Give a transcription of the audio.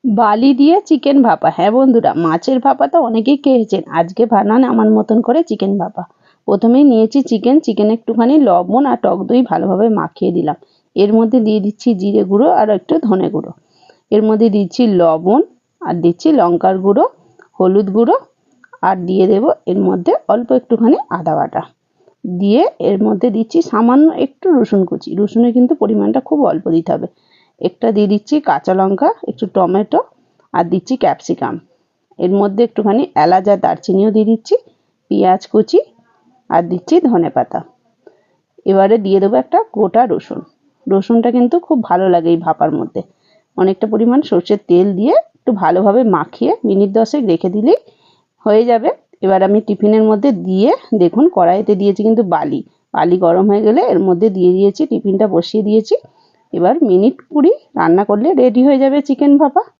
বালি দিয়ে চিকেন ভাপা। হ্যাঁ বন্ধুরা, মাছের ভাপা তো অনেকেই খেয়েছেন, আজকে বানান আমার মতন করে চিকেন ভাপা। প্রথমেই নিয়েছি চিকেন একটুখানি লবণ আর টক দই ভালোভাবে মাখিয়ে দিলাম। এর মধ্যে দিয়ে দিচ্ছি জিরে গুঁড়ো আর একটু ধনে গুঁড়ো। এর মধ্যে দিচ্ছি লবণ আর দিচ্ছি লঙ্কার গুঁড়ো, হলুদ গুঁড়ো আর দিয়ে দেব এর মধ্যে অল্প একটুখানি আদা বাটা। দিয়ে এর মধ্যে দিচ্ছি সামান্য একটু রসুন কুচি। রসুনের কিন্তু পরিমাণটা খুব অল্প দিতে হবে। একটা দিয়ে দিচ্ছি কাঁচা লঙ্কা, একটু টমেটো আর দিচ্ছি ক্যাপসিকাম। এর মধ্যে একটুখানি এলাচ আর দারচিনিও দিয়ে দিচ্ছি, পেঁয়াজ কুচি আর দিচ্ছি ধনেপাতা। এবারে দিয়ে দেবো একটা গোটা রসুন। রসুনটা কিন্তু খুব ভালো লাগে এই ভাপার মধ্যে। অনেকটা পরিমাণ সর্ষের তেল দিয়ে একটু ভালোভাবে মাখিয়ে মিনিট 10 রেখে দিলেই হয়ে যাবে। এবার আমি টিফিনের মধ্যে দিয়ে দেখুন কড়াইতে দিয়েছি কিন্তু বালি গরম হয়ে গেলে এর মধ্যে দিয়ে দিয়েছি, টিফিনটা বসিয়ে দিয়েছি। এবার মিনিট 20 রান্না করলে রেডি হয়ে যাবে চিকেন ভাপা।